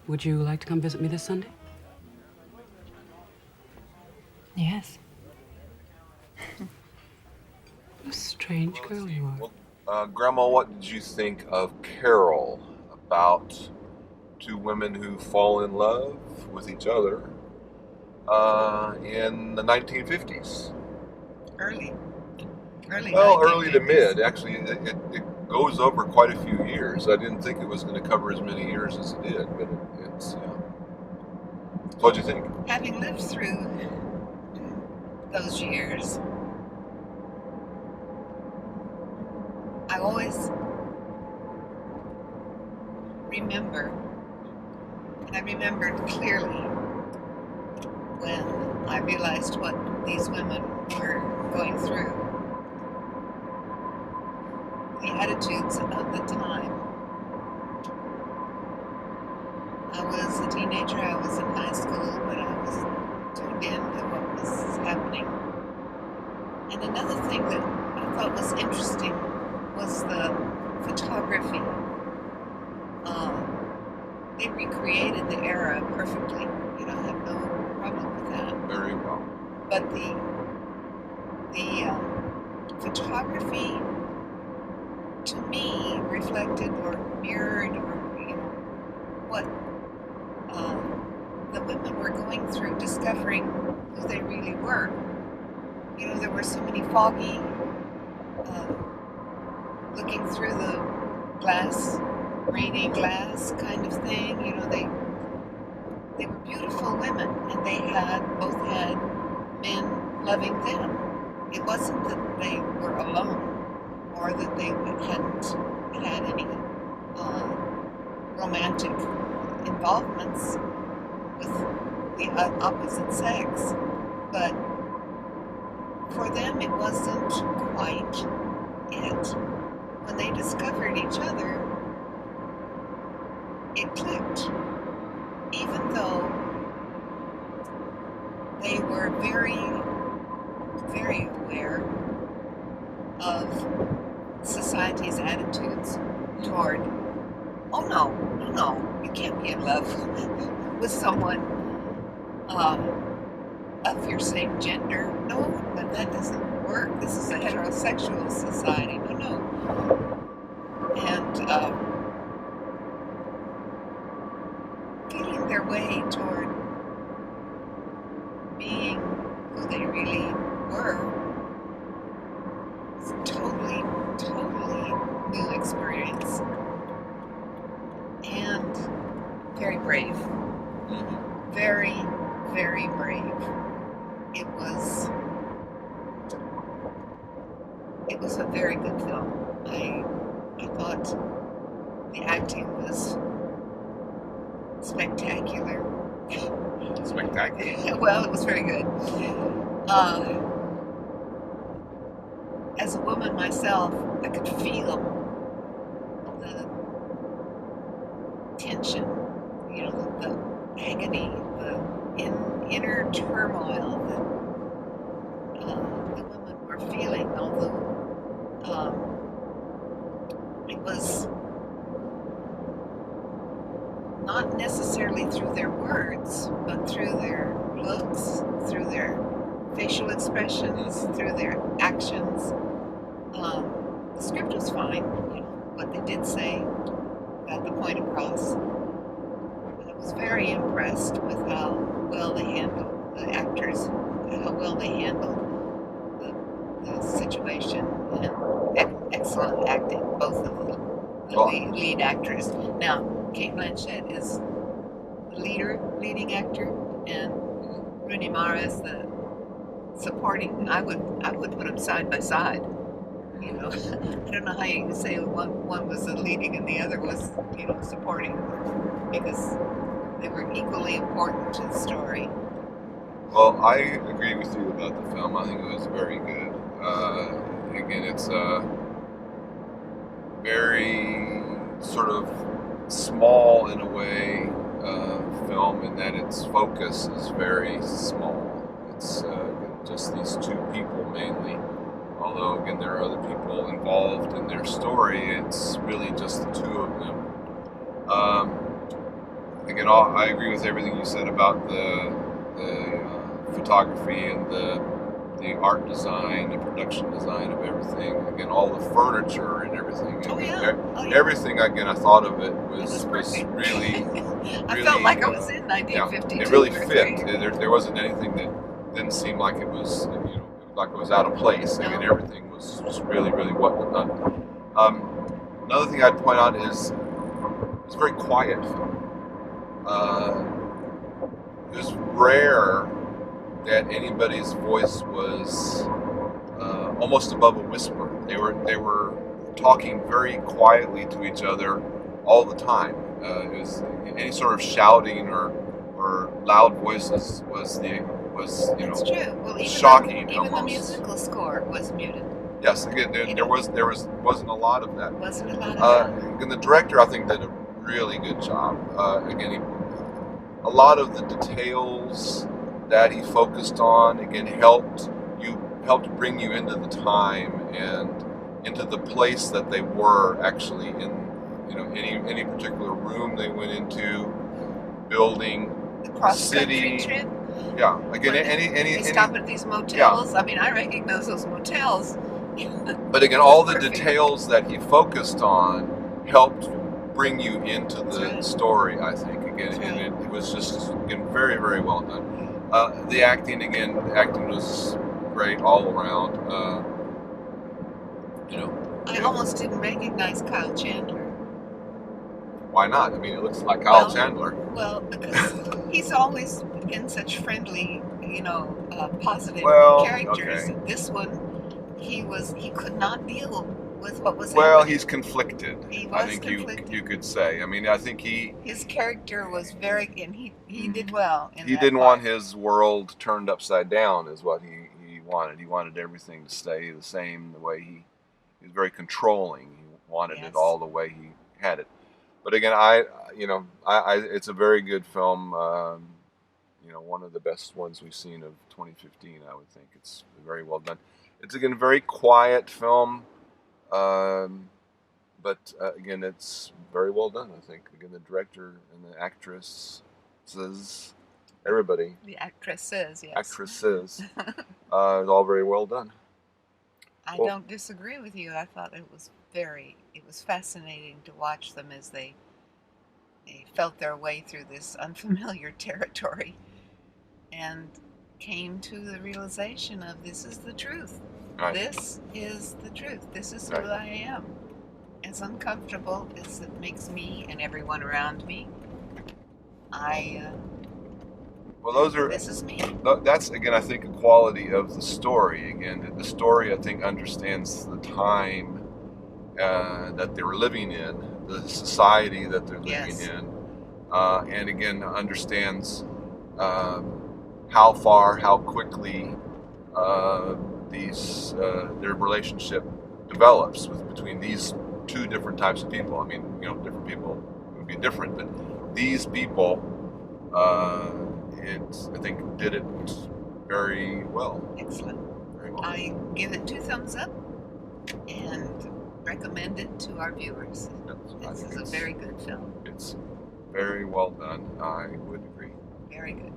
Would you like to come visit me this Sunday? Yes. What a strange girl you are. Well, Grandma, what did you think of Carol, about two women who fall in love with each other in the 1950s? Early Well, early to 1950s. mid. Actually, it goes over quite a few years. I didn't think it was going to cover as many years as it did, but it's. What'd you think? Having lived through those years, I always remember, and I remembered clearly when I realized what these women were going through. The attitudes of the time. I was a teenager, I was in high school, but I was tuned in to what was happening. And another thing that I thought was interesting was the photography. They recreated the era perfectly. You know, I have no problem with that. Very well. But the photography, to me, reflected or mirrored, or what the women were going through, discovering who they really were. You know, there were so many foggy, looking through the glass, rainy glass kind of thing. You know, they were beautiful women, and they both had men loving them. It wasn't that they were alone, or that they hadn't had any romantic involvements with the opposite sex, but for them it wasn't quite it. When they discovered each other, it clicked, even though they were very, very aware of society's attitudes toward, oh no, you can't be in love with someone of your same gender. No, but that doesn't work. This is a heterosexual society. No. And feeling their way toward being who they really were was a totally new experience. And very brave. Very, very brave. It was a very good film. I thought the acting was spectacular. Spectacular. Well, it was very good. As a woman myself, I could feel the tension, you know, the agony, the inner turmoil that the women were feeling, although it was not necessarily through their words, but through their looks, through their facial expressions, through their actions. The script was fine, you know, what they did say, got the point across. But I was very impressed with how well they handled the actors, how well they handled the situation, and excellent acting, both of the lead actors. Now, Kate Blanchett is the leading actor, and Rooney Mara is the supporting. I would put them side by side. You know, I don't know how you can say one was the leading and the other was, you know, supporting, because they were equally important to the story. Well, I agree with you about the film. I think it was very good. Again, it's a very sort of small, in a way, film, in that its focus is very small. It's just these two people mainly. Although, again, there are other people involved in their story, it's really just the two of them. again, I agree with everything you said about the photography and the art design, the production design of everything. Again, all the furniture and everything. Oh, Again, yeah. Oh, yeah. Everything. Again, I thought of it was was perfect. really. I felt like I was in Yeah, 1952. it really or fit. three. There wasn't anything that didn't seem like it was, like it was out of place. No. Again, everything was really, really well done. Another thing I'd point out is it's very quiet. It was rare that anybody's voice was almost above a whisper. They were talking very quietly to each other all the time. It was any sort of shouting or loud voices was That's true. Well, even shocking. Even the almost. musical score was muted. Yes, again, there wasn't a lot of that. Wasn't a lot of that. And the director, I think, did a really good job. Again, a lot of the details that he focused on, again, helped bring you into the time and into the place that they were actually in. Any particular room they went into, building, The cross-country city. trip. Yeah, again, They stop at these motels. I mean, I recognize those motels. But again, all the Perfect. details that he focused on helped bring you into the right. story, I think. Again, That's and right. it was just, again, very, very well done. The acting was great all around. I almost didn't recognize Kyle Chandler. Why not? I mean, it looks like Kyle Well, Chandler. Well, because he's always been such friendly, positive Well, characters. okay. This one, he could not deal with what was Well, happening. he's conflicted. He I was think conflicted. you could say. I mean, I think His character was and he did well in he that didn't part. want his world turned upside down, is what he wanted. He wanted everything to stay the same, the way he was very controlling. He wanted Yes. it all the way he had it. But again, it's a very good film. One of the best ones we've seen of 2015. I would think it's very well done. It's again a very quiet film, but again, it's very well done. I think again the director and the actresses, everybody, The actresses, yes. is all very well done. I Well- don't disagree with you. I thought it was fascinating to watch them as they felt their way through this unfamiliar territory and came to the realization of this is the truth. Right. This is the truth. This is Right. who I am. As uncomfortable as it makes me and everyone around me, Well, those are. this is me. That's again, I think, a quality of the story. Again, the story, I think, understands the time that they were living in, the society that they're living Yes. in, and again, understands how quickly their relationship develops between these two different types of people. I mean, different people would be different, but these people. I think did it very well. Excellent. Very well. I give it 2 thumbs up and recommend it to our viewers. I This think is a very good film. It's very well done. I would agree. Very good.